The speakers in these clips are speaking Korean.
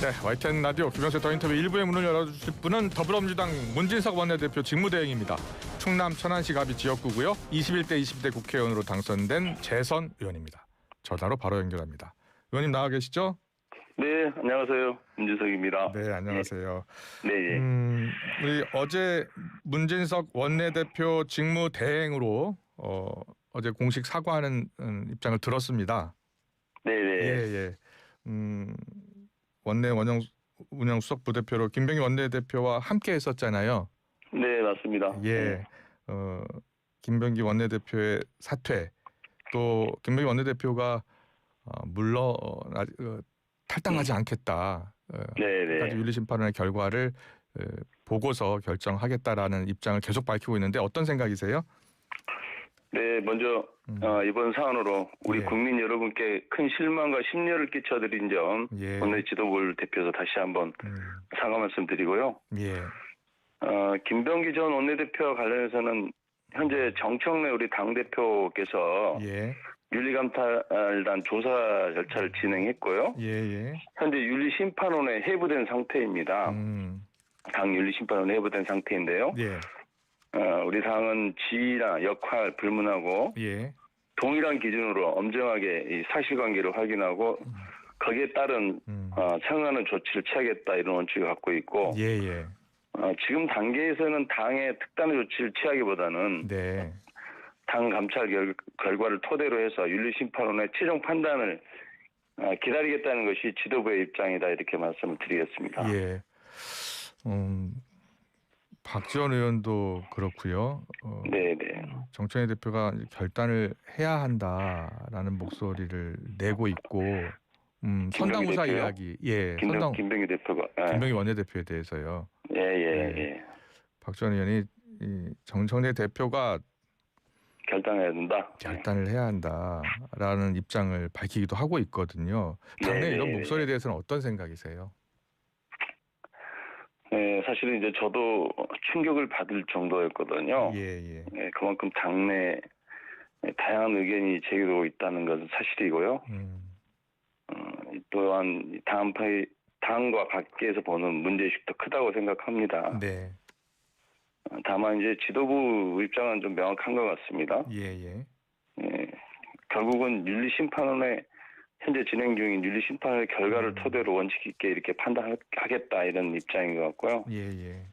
네, YTN 라디오 김영세 더 인터뷰 1부의 문을 열어주실 분은 더불어민주당 문진석 원내대표 직무대행입니다. 충남 천안시 갑이 지역구고요. 21대 20대 국회의원으로 당선된 재선 의원입니다. 전화로 바로 연결합니다. 의원님 나와 계시죠? 네, 안녕하세요. 문진석입니다. 네, 안녕하세요. 네, 예. 우리 어제 문진석 원내대표 직무대행으로 어제 공식 사과하는 입장을 들었습니다. 네, 네. 예. 원내 운영 수석 부대표로 김병기 원내대표와 함께 했었잖아요. 네, 맞습니다. 예. 김병기 원내대표의 사퇴, 또 김병기 원내대표가 물론 탈당하지 않겠다. 네, 네. 까지 윤리심판원의 결과를 보고서 결정하겠다라는 입장을 계속 밝히고 있는데 어떤 생각이세요? 네, 먼저 이번 사안으로 우리 예. 국민 여러분께 큰 실망과 심려를 끼쳐드린 점 예. 원내 지도부를 대표해서 다시 한번 사과 말씀드리고요. 예. 김병기 전 원내대표와 관련해서는 현재 정청래 우리 당대표께서 예. 윤리감찰단 조사 절차를 진행했고요. 예. 현재 윤리심판원에 회부된 상태입니다. 당 윤리심판원에 회부된 상태인데요. 예. 우리 당은 지위나 역할 불문하고 예. 동일한 기준으로 엄정하게 이 사실관계를 확인하고 거기에 따른 상응하는 조치를 취하겠다 이런 원칙을 갖고 있고 예. 지금 단계에서는 당의 특단의 조치를 취하기보다는 네. 당 감찰 결과를 토대로 해서 윤리심판원의 최종 판단을 기다리겠다는 것이 지도부의 입장이다 이렇게 말씀을 드리겠습니다. 예. 박지원 의원도 그렇고요. 네네. 정청래 대표가 결단을 해야 한다라는 목소리를 내고 있고 선당우사 대표요? 이야기. 예. 김병기 대표가. 김병기 원내대표에 대해서요. 예. 박지원 의원이 정청래 대표가 결단해야 된다. 결단을 해야 한다라는 입장을 밝히기도 하고 있거든요. 당내 이런 목소리에 대해서는 어떤 생각이세요? 네, 사실은 이제 저도 충격을 받을 정도였거든요. 예. 네, 그만큼 당내 다양한 의견이 제기되고 있다는 것은 사실이고요. 또한 당과 밖에서 보는 문제의식도 크다고 생각합니다. 네. 다만 이제 지도부 입장은 좀 명확한 것 같습니다. 예. 결국은 윤리심판원의 현재 진행 중인 윤리심판의 결과를 토대로 원칙 있게 이렇게 판단하겠다 이런 입장인 것 같고요. 예.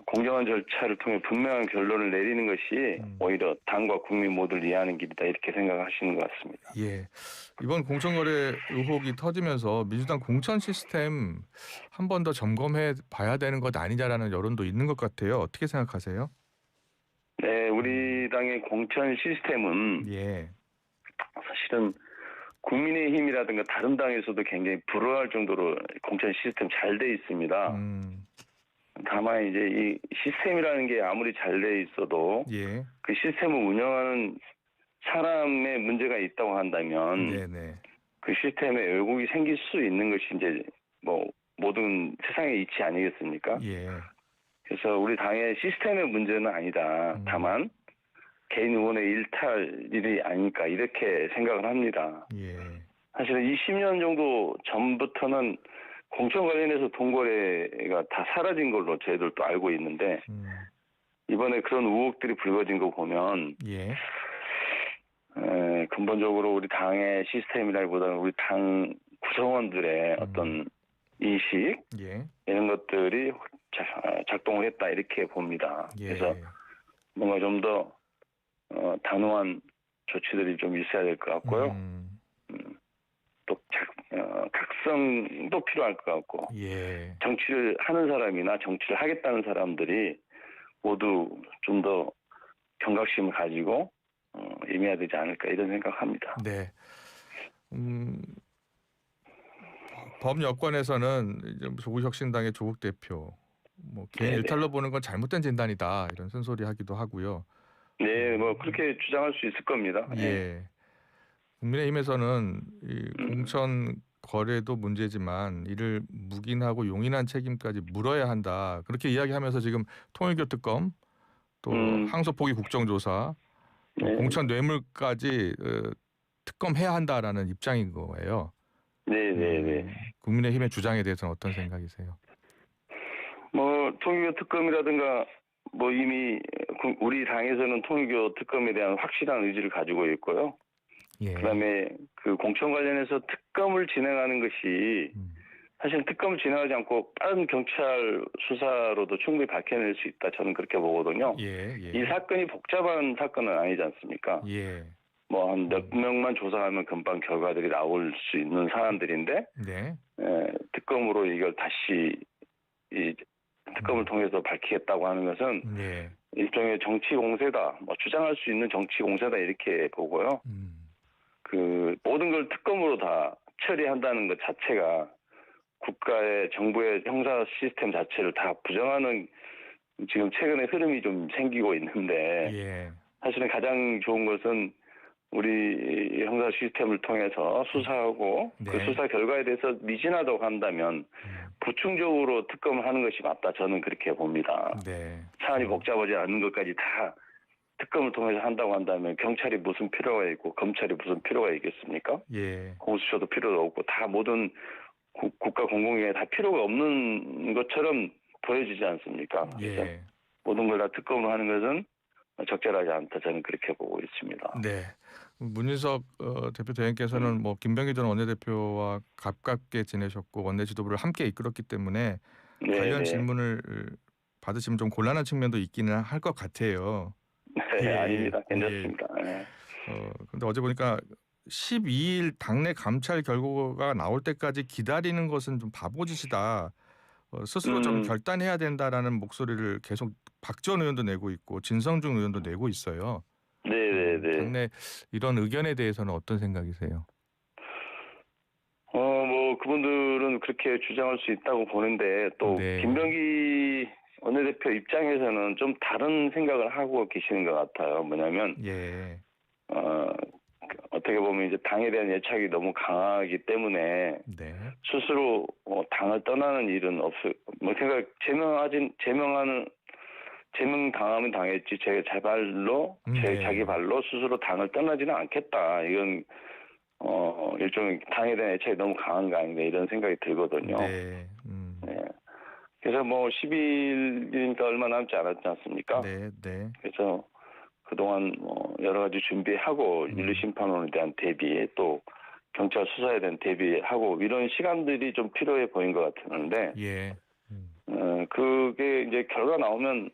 공정한 절차를 통해 분명한 결론을 내리는 것이 오히려 당과 국민 모두를 이해하는 길이다 이렇게 생각하시는 것 같습니다. 예. 이번 공천거래 의혹이 터지면서 민주당 공천 시스템 한 번 더 점검해 봐야 되는 것 아니냐라는 여론도 있는 것 같아요. 어떻게 생각하세요? 네, 우리 당의 공천 시스템은 예. 사실은 국민의힘이라든가 다른 당에서도 굉장히 부러워할 정도로 공천 시스템 잘 돼 있습니다. 다만 이제 이 시스템이라는 게 아무리 잘 돼 있어도 예. 그 시스템을 운영하는 사람의 문제가 있다고 한다면 네네. 그 시스템에 왜곡이 생길 수 있는 것이 이제 뭐 모든 세상의 이치 아니겠습니까? 예. 그래서 우리 당의 시스템의 문제는 아니다. 다만 개인 의원의 일탈일이 아닐까 이렇게 생각을 합니다. 예. 사실은 20년 정도 전부터는 공천 관련해서 돈거래가 다 사라진 걸로 저희들도 알고 있는데 이번에 그런 의혹들이 불거진 거 보면 예. 근본적으로 우리 당의 시스템이라기보다는 우리 당 구성원들의 어떤 인식 예. 이런 것들이 작동을 했다 이렇게 봅니다. 예. 그래서 뭔가 좀 더 단호한 조치들이 좀 있어야 될 것 같고요. 또 각성도 필요할 것 같고 예. 정치를 하는 사람이나 정치를 하겠다는 사람들이 모두 좀 더 경각심을 가지고 임해야 되지 않을까 이런 생각합니다. 네. 법 여권에서는 이제 조국혁신당의 조국 대표 뭐 개인 네네. 일탈로 보는 건 잘못된 진단이다 이런 쓴소리 하기도 하고요. 네, 뭐 그렇게 주장할 수 있을 겁니다. 예. 국민의힘에서는 이 공천 거래도 문제지만 이를 묵인하고 용인한 책임까지 물어야 한다. 그렇게 이야기하면서 지금 통일교 특검 또 항소포기 국정조사 또 공천 뇌물까지 특검해야 한다라는 입장인 거예요. 네네네. 국민의힘의 주장에 대해서는 어떤 생각이세요? 뭐 통일교 특검이라든가 뭐 이미 우리 당에서는 통일교 특검에 대한 확실한 의지를 가지고 있고요. 예. 그다음에 그 공천 관련해서 특검을 진행하는 것이 사실 특검을 진행하지 않고 빠른 경찰 수사로도 충분히 밝혀낼 수 있다. 저는 그렇게 보거든요. 예. 이 사건이 복잡한 사건은 아니지 않습니까? 예. 뭐 한 몇 명만 조사하면 금방 결과들이 나올 수 있는 사안들인데 네. 특검으로 이걸 다시 이 특검을 통해서 밝히겠다고 하는 것은 예. 일종의 정치 공세다, 뭐 주장할 수 있는 정치 공세다 이렇게 보고요. 그 모든 걸 특검으로 다 처리한다는 것 자체가 국가의 정부의 형사 시스템 자체를 다 부정하는 지금 최근에 흐름이 좀 생기고 있는데 예. 사실은 가장 좋은 것은 우리 형사 시스템을 통해서 수사하고 네. 그 수사 결과에 대해서 미진하다고 한다면 부충적으로 특검을 하는 것이 맞다. 저는 그렇게 봅니다. 네. 사안이 복잡하지 않은 것까지 다 특검을 통해서 한다고 한다면 경찰이 무슨 필요가 있고 검찰이 무슨 필요가 있겠습니까? 예. 공수처도 필요도 없고 다 모든 국가 공공기관에 다 필요가 없는 것처럼 보여지지 않습니까? 그래서 예. 모든 걸 다 특검으로 하는 것은 적절하지 않다. 저는 그렇게 보고 있습니다. 네. 문인석 대표 대행께서는 뭐 김병기 전 원내대표와 가깝게 지내셨고 원내 지도부를 함께 이끌었기 때문에 관련 질문을 받으시면 좀 곤란한 측면도 있기는 할 것 같아요. 네, 아닙니다. 괜찮습니다. 네. 근데 어제 보니까 12일 당내 감찰 결과가 나올 때까지 기다리는 것은 좀 바보짓이다. 스스로 좀 결단해야 된다라는 목소리를 계속 박 전 의원도 내고 있고 진성중 의원도 내고 있어요. 네네네. 당내 이런 의견에 대해서는 어떤 생각이세요? 뭐 그분들은 그렇게 주장할 수 있다고 보는데 또 네. 김병기 원내대표 입장에서는 좀 다른 생각을 하고 계시는 것 같아요. 뭐냐면 예. 어떻게 보면 이제 당에 대한 애착이 너무 강하기 때문에 네. 스스로 당을 떠나는 일은 없을. 뭐 생각 제명당하면 당했지 제 발로 자기 발로 스스로 당을 떠나지는 않겠다. 이건 일종의 당에 대한 애착이 너무 강한 거 아닌가 이런 생각이 들거든요. 네. 네. 그래서 뭐 10일이니까 얼마 남지 않았지 않습니까? 네. 네. 그래서 그동안 여러 가지 준비하고 윤리심판원에 대한 대비 또 경찰 수사에 대한 대비하고 이런 시간들이 좀 필요해 보인 것 같았는데 예. 그게 이제 결과 나오면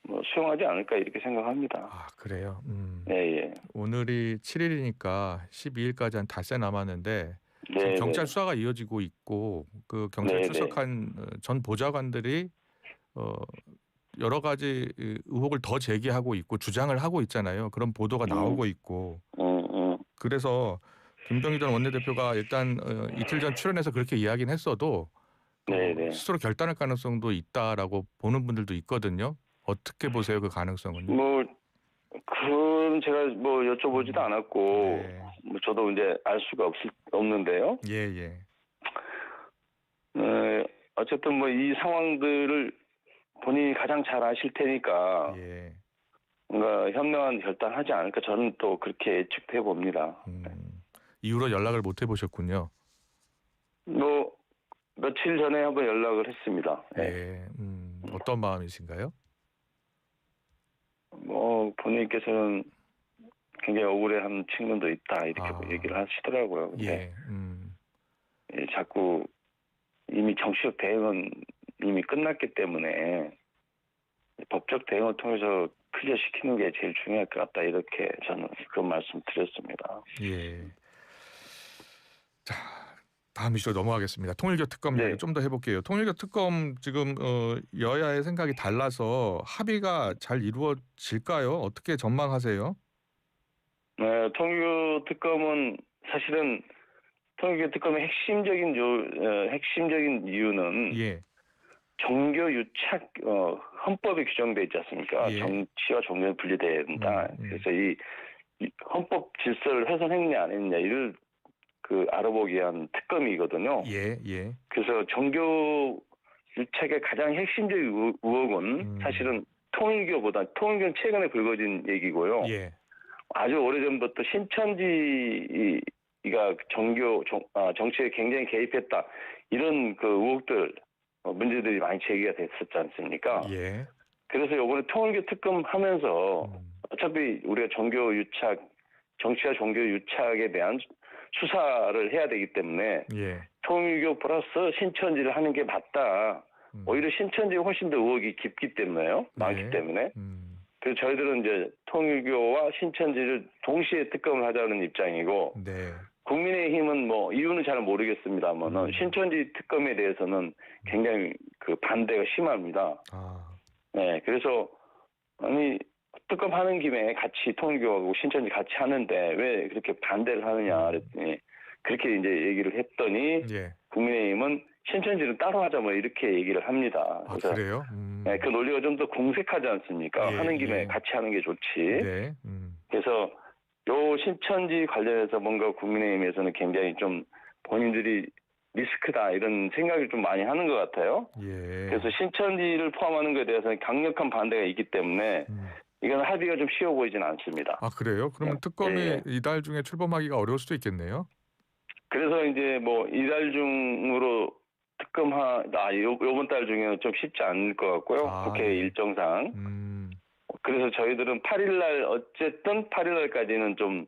뭐 수용하지 않을까 이렇게 생각합니다. 아, 그래요. 예. 오늘이 7일이니까 12일까지 한 닷새 남았는데 지금 경찰 수사가 이어지고 있고 그 경찰 출석한 전 보좌관들이 여러 가지 의혹을 더 제기하고 있고 주장을 하고 있잖아요. 그런 보도가 나오고 있고. 그래서 김병기 전 원내대표가 일단 이틀 전 출연해서 그렇게 이야기는 했어도 스스로 결단할 가능성도 있다라고 보는 분들도 있거든요. 어떻게 보세요, 그 가능성은요? 뭐 그건 제가 뭐 여쭤보지도 않았고 뭐 저도 이제 알 수가 없는데요. 예. 어쨌든 뭐 이 상황들을 본인이 가장 잘 아실 테니까 뭔가 현명한 결단하지 않을까 저는 또 그렇게 예측해 봅니다. 이후로 연락을 못 해보셨군요. 뭐 며칠 전에 한번 연락을 했습니다. 네. 어떤 마음이신가요? 뭐 본인께서는 굉장히 억울해하는 측면도 있다 이렇게 얘기를 하시더라고요. 근데 자꾸 이미 정치적 대응은 이미 끝났기 때문에 법적 대응을 통해서 클리어시키는 게 제일 중요할 것 같다 이렇게 저는 그런 말씀 드렸습니다. 예. 자, 다음 이슈로 넘어가겠습니다. 통일교 특검 이야기 좀 더 해볼게요. 통일교 특검 지금 여야의 생각이 달라서 합의가 잘 이루어질까요? 어떻게 전망하세요? 네, 통일교 특검은 사실은 통일교 특검의 핵심적인 이유는 종교 유착 헌법에 규정돼 있지 않습니까? 정치와 종교는 분리된다. 그래서 이 헌법 질서를 훼손했냐 안 했냐 이를 알아보기 위한 특검이거든요. 그래서 종교 유착의 가장 핵심적인 의혹은 사실은 통일교는 최근에 불거진 얘기고요. 아주 오래전부터 신천지 정치에 굉장히 개입했다 이런 그 의혹들 문제들이 많이 제기가 됐었지 않습니까? 예. 그래서 이번에 통일교 특검 하면서 어차피 우리가 정치와 종교 유착에 대한 수사를 해야 되기 때문에 예. 통일교 플러스 신천지를 하는 게 맞다. 오히려 신천지에 훨씬 더 의혹이 깊기 때문에요. 많기 예. 때문에. 그래서 저희들은 이제 통일교와 신천지를 동시에 특검을 하자는 입장이고 네. 국민의힘은 뭐 이유는 잘 모르겠습니다만은 신천지 특검에 대해서는 굉장히 그 반대가 심합니다. 아. 네, 그래서 아니 특검하는 김에 같이 통일교하고 신천지 같이 하는데 왜 그렇게 반대를 하느냐 그랬더니 그렇게 이제 얘기를 했더니 예. 국민의힘은 신천지는 따로 하자 뭐 이렇게 얘기를 합니다. 아, 그래서 그래요? 네, 그 논리가 좀 더 공색하지 않습니까? 예, 하는 김에 예. 같이 하는 게 좋지. 네. 그래서 요 신천지 관련해서 뭔가 국민의힘에서는 굉장히 좀 본인들이 리스크다 이런 생각을 좀 많이 하는 것 같아요. 예. 그래서 신천지를 포함하는 것에 대해서는 강력한 반대가 있기 때문에 이건 합의가 좀 쉬워 보이지는 않습니다. 아, 그래요? 그러면 특검이 예. 이달 중에 출범하기가 어려울 수도 있겠네요. 그래서 이제 뭐 이달 중으로 요번 달 중에는 좀 쉽지 않을 것 같고요. 아, 국회 예. 일정상. 그래서 저희들은 8일날 어쨌든 8일날까지는 좀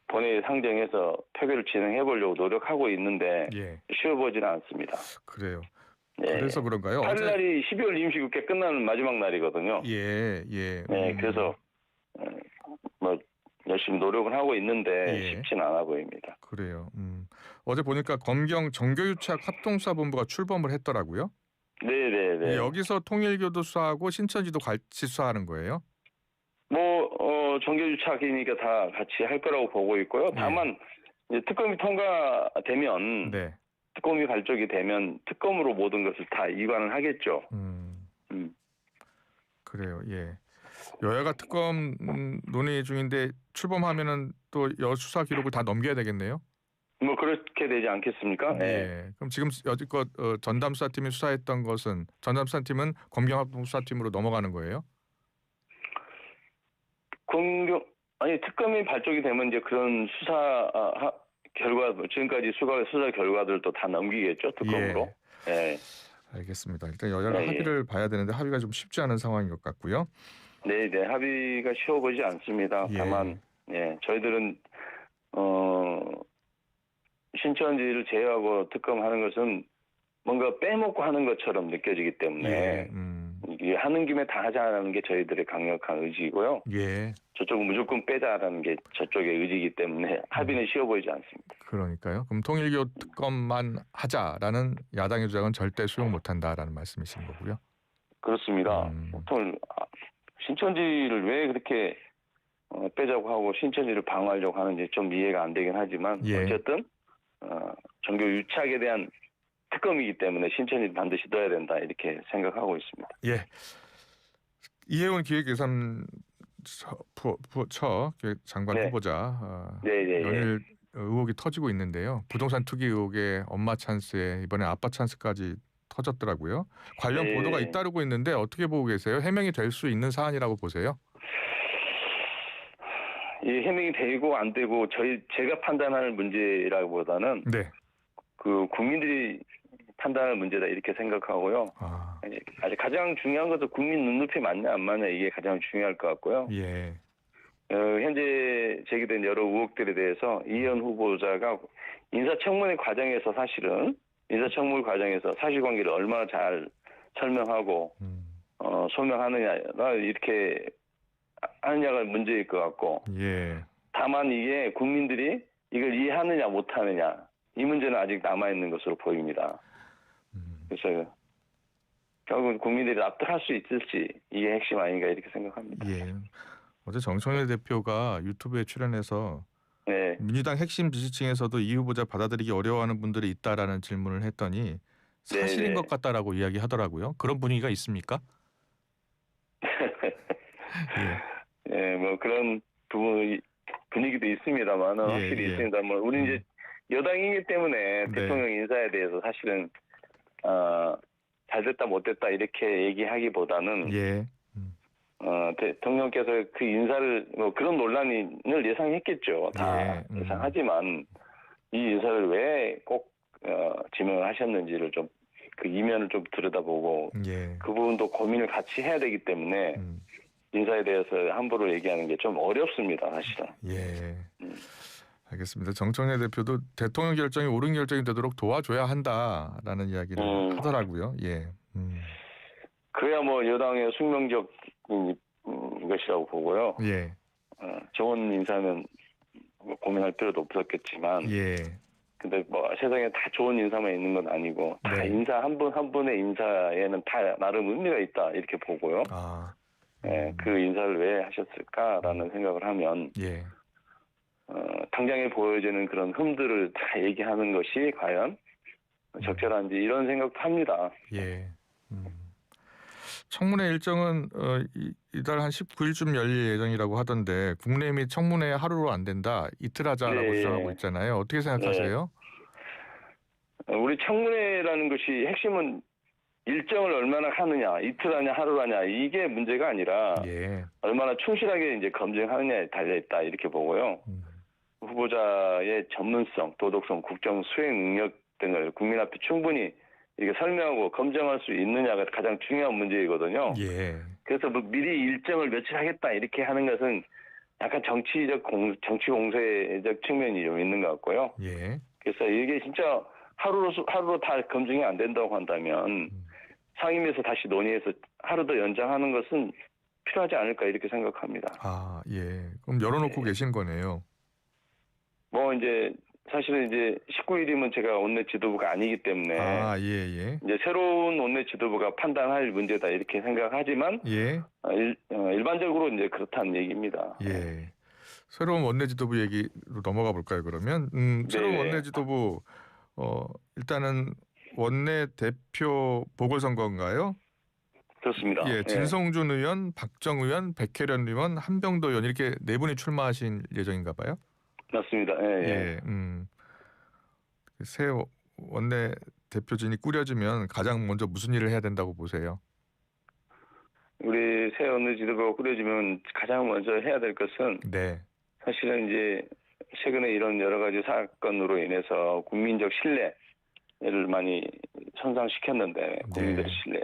본회의 상정해서 표결을 진행해 보려고 노력하고 있는데 예. 쉬워 보지는 않습니다. 그래요. 네. 그래서 그런가요? 8일날이 12월 임시국회 끝나는 마지막 날이거든요. 예, 예. 네, 그래서 뭐 열심히 노력을 하고 있는데 예. 쉽지는 않아 보입니다. 그래요. 어제 보니까 검경 정교유착 합동수사본부가 출범을 했더라고요. 네네네. 여기서 통일교도 수사하고 신천지도 같이 수사하는 거예요? 정교유착이니까 다 같이 할 거라고 보고 있고요. 다만 이제 특검이 통과되면 네. 특검이 발족이 되면 특검으로 모든 것을 다 이관을 하겠죠. 그래요. 예. 여야가 특검 논의 중인데 출범하면은 또 여수사 기록을 다 넘겨야 되겠네요. 뭐 그렇게 되지 않겠습니까? 네. 예. 그럼 지금 여지껏 전담수사팀이 수사했던 것은 전담수사팀은 검경합동수사팀으로 넘어가는 거예요? 특검이 발족이 되면 이제 그런 수사 결과 지금까지 수사 결과들도 다 넘기겠죠 특검으로. 예. 알겠습니다. 일단 여야가 합의를 봐야 되는데 합의가 좀 쉽지 않은 상황인 것 같고요. 네, 합의가 쉬워 보이지 않습니다. 다만 저희들은 신천지를 제외하고 특검하는 것은 뭔가 빼먹고 하는 것처럼 느껴지기 때문에 이게 하는 김에 다 하자는 게 저희들의 강력한 의지이고요. 예. 저쪽은 무조건 빼자라는 게 저쪽의 의지이기 때문에 합의는 쉬워 보이지 않습니다. 그러니까요. 그럼 통일교 특검만 하자라는 야당의 주장은 절대 수용 못한다라는 말씀이신 거고요. 그렇습니다. 보통 신천지를 왜 그렇게 빼자고 하고 신천지를 방어하려고 하는지 좀 이해가 안 되긴 하지만 어쨌든 종교 유착에 대한 특검이기 때문에 신천지를 반드시 넣어야 된다 이렇게 생각하고 있습니다. 예. 이혜원 기획예산처 장관 후보자 연일 의혹이 터지고 있는데요. 부동산 투기 의혹에 엄마 찬스에 이번에 아빠 찬스까지 터졌더라고요. 관련 보도가 잇따르고 있는데 어떻게 보고 계세요? 해명이 될 수 있는 사안이라고 보세요? 이 해명이 되고 안 되고 제가 판단하는 문제라기보다는 그 국민들이 판단할 문제다 이렇게 생각하고요. 아직 가장 중요한 것은 국민 눈높이 맞냐 안 맞냐 이게 가장 중요할 것 같고요. 예. 현재 제기된 여러 의혹들에 대해서 이현 후보자가 인사청문회 과정에서 사실관계를 얼마나 잘 설명하고 소명하느냐 이렇게 하느냐가 문제일 것 같고 다만 이게 국민들이 이걸 이해하느냐 못하느냐 이 문제는 아직 남아있는 것으로 보입니다. 그래서 결국 국민들이 납득할 수 있을지 이게 핵심 아닌가 이렇게 생각합니다. 예. 어제 정청래 대표가 유튜브에 출연해서 민주당 핵심 지지층에서도 이 후보자 받아들이기 어려워하는 분들이 있다라는 질문을 했더니 사실인 것 같다라고 이야기하더라고요. 그런 분위기가 있습니까? 뭐 그런 분위기도 있습니다만 확실히 있습니다만 우리 이제 여당이기 때문에 대통령 인사에 대해서 사실은 잘 됐다 못 됐다 이렇게 얘기하기보다는 대통령께서 그 인사를 뭐 그런 논란을 예상했겠죠. 다 예, 예상하지만 이 인사를 왜 꼭 지명을 하셨는지를 좀 그 이면을 좀 들여다보고 예. 그 부분도 고민을 같이 해야 되기 때문에 인사에 대해서 함부로 얘기하는 게 좀 어렵습니다, 사실은. 예. 알겠습니다. 정청래 대표도 대통령 결정이 옳은 결정이 되도록 도와줘야 한다라는 이야기를 하더라고요. 예. 그래야 뭐 여당의 숙명적인 것이라고 보고요. 예. 좋은 인사는 뭐 고민할 필요도 없었겠지만, 예. 근데 뭐 세상에 다 좋은 인사만 있는 건 아니고 다 네. 인사 한 분 한 분의 인사에는 다 나름 의미가 있다 이렇게 보고요. 아. 그 인사를 왜 하셨을까라는 생각을 하면 예. 당장에 보여지는 그런 흠들을 다 얘기하는 것이 과연 적절한지 이런 생각도 합니다. 예. 청문회 일정은 이달 한 19일쯤 열릴 예정이라고 하던데 국내 청문회 하루로 안 된다. 이틀 하자라고 네. 주장하고 있잖아요. 어떻게 생각하세요? 우리 청문회라는 것이 핵심은 일정을 얼마나 하느냐, 이틀 하냐, 하루 하냐 이게 문제가 아니라 예. 얼마나 충실하게 이제 검증하느냐에 달려 있다 이렇게 보고요. 후보자의 전문성, 도덕성, 국정 수행 능력 등을 국민 앞에 충분히 이렇게 설명하고 검증할 수 있느냐가 가장 중요한 문제이거든요. 예. 그래서 뭐 미리 일정을 며칠 하겠다 이렇게 하는 것은 약간 정치 공세적 측면이 좀 있는 것 같고요. 예. 그래서 이게 진짜 하루로 다 검증이 안 된다고 한다면 상임위에서 다시 논의해서 하루 더 연장하는 것은 필요하지 않을까 이렇게 생각합니다. 아, 예. 그럼 열어놓고 계신 거네요. 뭐 이제 사실은 이제 19일이면 제가 원내 지도부가 아니기 때문에 아, 예, 예. 이제 새로운 원내 지도부가 판단할 문제다 이렇게 생각하지만 예. 일반적으로 이제 그렇다는 얘기입니다. 예. 새로운 원내 지도부 얘기로 넘어가 볼까요, 그러면? 새로운 네. 원내 지도부 일단은 원내 대표 보궐선거인가요? 그렇습니다. 예, 진성준 의원, 박정 의원, 백혜련 의원, 한병도 의원 이렇게 네 분이 출마하신 예정인가 봐요. 맞습니다. 예. 새 원내 대표진이 꾸려지면 가장 먼저 무슨 일을 해야 된다고 보세요? 우리 새 원내 지도부가 꾸려지면 가장 먼저 해야 될 것은 네. 사실은 이제 최근에 이런 여러 가지 사건으로 인해서 국민적 신뢰를 많이 손상시켰는데 국민들의 신뢰.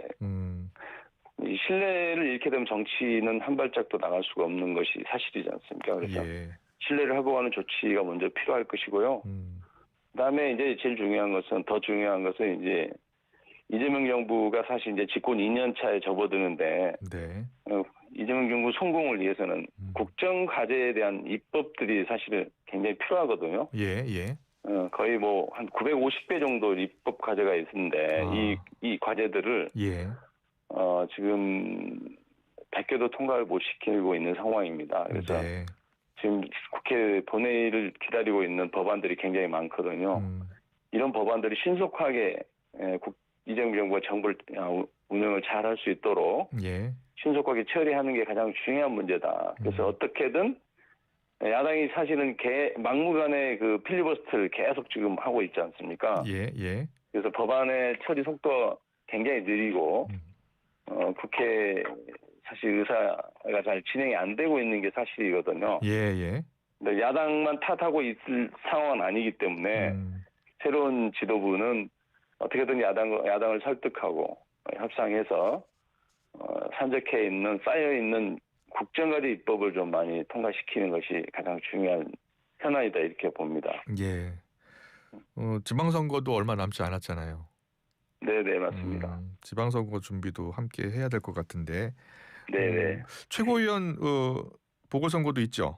이 신뢰를 잃게 되면 정치는 한 발짝도 나갈 수가 없는 것이 사실이지 않습니까? 그래서 신뢰를 회복하는 조치가 먼저 필요할 것이고요. 그다음에 이제 제일 중요한 것은 이제 이재명 정부가 사실 이제 집권 2년 차에 접어드는데 이재명 정부 성공을 위해서는 국정 과제에 대한 입법들이 사실은 굉장히 필요하거든요. 예. 거의 뭐 한 950배 정도 입법 과제가 있는데 이 과제들을 지금 100개도 통과를 못 시키고 있는 상황입니다. 그래서 지금 국회 본회의를 기다리고 있는 법안들이 굉장히 많거든요. 이런 법안들이 신속하게 이재명 정부가 정부를 운영을 잘 할 수 있도록 신속하게 처리하는 게 가장 중요한 문제다. 그래서 어떻게든 야당이 사실은 막무가내 그 필리버스터를 계속 지금 하고 있지 않습니까? 그래서 법안의 처리 속도가 굉장히 느리고 국회 사실 의사가 잘 진행이 안 되고 있는 게 사실이거든요. 근데 야당만 탓하고 있을 상황은 아니기 때문에 새로운 지도부는 어떻게든 야당을 설득하고 협상해서 산적해 있는 쌓여 있는 국정과제 입법을 좀 많이 통과시키는 것이 가장 중요한 현안이다 이렇게 봅니다. 지방선거도 얼마 남지 않았잖아요. 네, 맞습니다. 지방선거 준비도 함께 해야 될 것 같은데. 네. 최고위원 보궐선거도 있죠.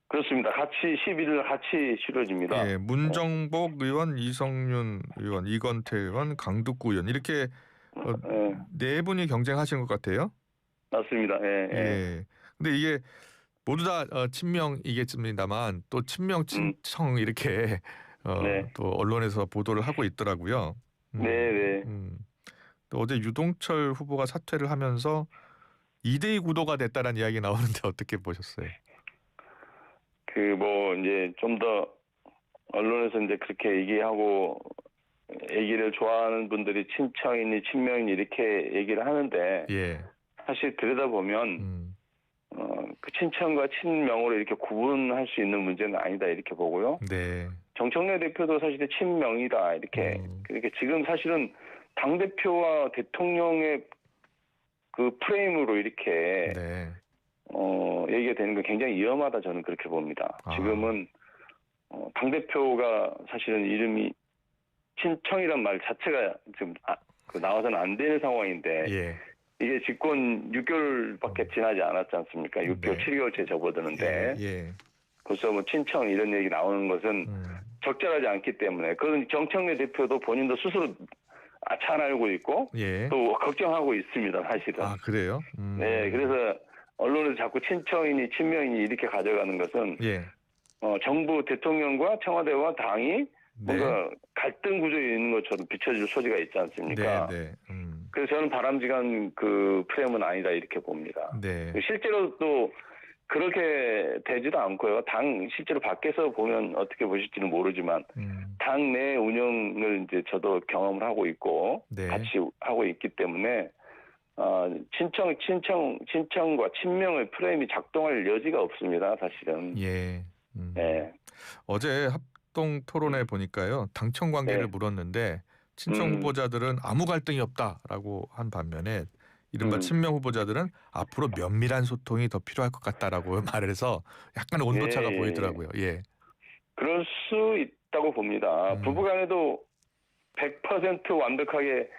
그렇습니다. 같이 11일 같이 치러집니다. 예, 문정복 의원, 이성윤 의원, 이건태 의원, 강두구 의원 이렇게 네 분이 경쟁하신 것 같아요. 맞습니다. 근데 이게 모두 다 친명이겠습니다만 또 친명 친청 이렇게 또 언론에서 보도를 하고 있더라고요. 또 어제 유동철 후보가 사퇴를 하면서 2대2 구도가 됐다라는 이야기 나오는데 어떻게 보셨어요? 이제 좀 더 언론에서 이제 그렇게 얘기하고 얘기를 좋아하는 분들이 친청이니 친명이니 이렇게 얘기를 하는데 사실 들여다보면 그 친청과 친명으로 이렇게 구분할 수 있는 문제는 아니다 이렇게 보고요. 네. 정청래 대표도 사실 친명이다 이렇게 그러니까 지금 사실은 당 대표와 대통령의 그 프레임으로 이렇게 네. 얘기가 되는 건 굉장히 위험하다 저는 그렇게 봅니다. 지금은 당 대표가 사실은 이름이 친청이란 말 자체가 지금 나와서는 안 되는 상황인데 예. 이게 집권 6개월밖에 지나지 않았지 않습니까? 6개월, 네. 7개월째 접어드는데 예. 벌써 뭐 친청 이런 얘기 나오는 것은 적절하지 않기 때문에 그건 정청래 대표도 본인도 스스로 잘 알고 있고 예. 또 걱정하고 있습니다. 사실은. 아, 그래요? 네, 그래서 언론에서 자꾸 친청이니 친명이니 이렇게 가져가는 것은 예. 정부 대통령과 청와대와 당이 네. 뭔가 갈등 구조에 있는 것처럼 비춰질 소지가 있지 않습니까? 네. 그래서 저는 바람직한 그 프레임은 아니다 이렇게 봅니다. 네. 실제로 또 그렇게 되지도 않고요. 당 실제로 밖에서 보면 어떻게 보실지는 모르지만 당 내 운영을 이제 저도 경험을 하고 있고 네. 같이 하고 있기 때문에 친청과 친명의 프레임이 작동할 여지가 없습니다. 사실은. 예. 네. 어제 합동 토론회 보니까요. 당청 관계를 네. 물었는데 친청 후보자들은 아무 갈등이 없다라고 한 반면에 이른바 친명 후보자들은 앞으로 면밀한 소통이 더 필요할 것 같다라고 말을 해서 약간 온도차가 보이더라고요. 예. 그럴 수 있다고 봅니다. 부부간에도 100% 완벽하게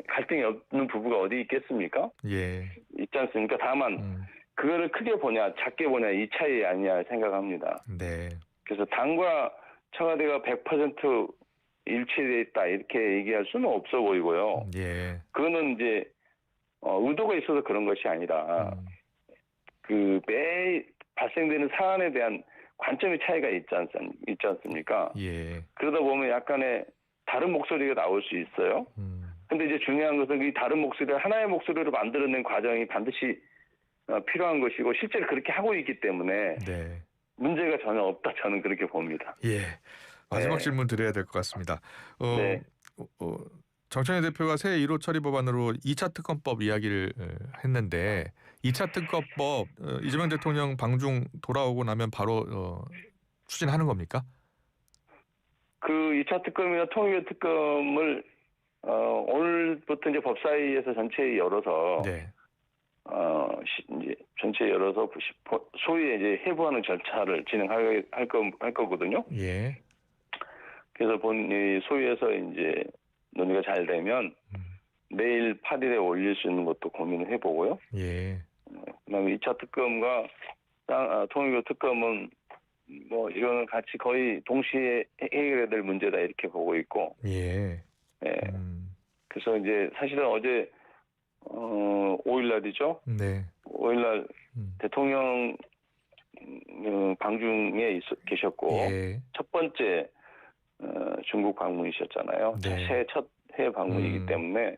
갈등이 없는 부부가 어디 있겠습니까? 예. 있지 않습니까? 다만 그거를 크게 보냐 작게 보냐 이 차이 아니냐 생각합니다. 네. 그래서 당과 청와대가 100% 일치되어 있다 이렇게 얘기할 수는 없어 보이고요. 예. 그거는 이제 의도가 있어서 그런 것이 아니라 그 매일 발생되는 사안에 대한 관점의 차이가 있지 않습니까? 예. 그러다 보면 약간의 다른 목소리가 나올 수 있어요. 근데 이제 중요한 것은 이 다른 목소리를 하나의 목소리로 만들어낸 과정이 반드시 필요한 것이고 실제로 그렇게 하고 있기 때문에 네. 문제가 전혀 없다 저는 그렇게 봅니다. 예. 마지막 네. 질문 드려야 될 것 같습니다. 네. 정청래 대표가 새 1호 처리 법안으로 2차 특검법 이야기를 했는데 2차 특검법 이재명 대통령 방중 돌아오고 나면 바로 추진하는 겁니까? 그 2차 특검이나 통일교 특검을 오늘부터 이제 법사위에서 전체 열어서 네. 이제 전체 열어서 소위 이제 해부하는 절차를 진행할 거거든요. 예. 그래서 소위에서 이제 논의가 잘 되면 내일 8일에 올릴 수 있는 것도 고민을 해보고요. 예. 그다음에 2차 특검과 통일교 특검은 뭐 이거는 같이 거의 동시에 해결해야 될 문제다 이렇게 보고 있고. 예. 예. 그래서 이제 사실은 어제 5일 날이죠. 네. 5일 날 대통령 방중에 계셨고 예. 첫 번째 중국 방문이셨잖아요. 네. 첫 해외 방문이기 때문에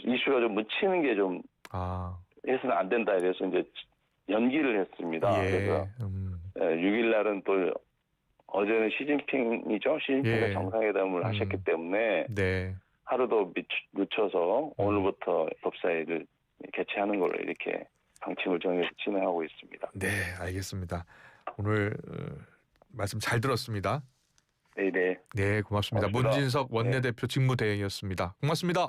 이슈가 좀 묻히는 게 좀 해서는 안 된다. 그래서 이제 연기를 했습니다. 예. 그래서 6일 날은 또 어제는 시진핑이죠. 시진핑과 예. 정상회담을 하셨기 때문에 네. 하루 더 늦춰서 오늘부터 법사위를 개최하는 걸로 이렇게 방침을 정해서 진행하고 있습니다. 네, 알겠습니다. 오늘 말씀 잘 들었습니다. 네. 네, 고맙습니다. 고맙습니다. 문진석 원내대표 직무대행이었습니다. 고맙습니다.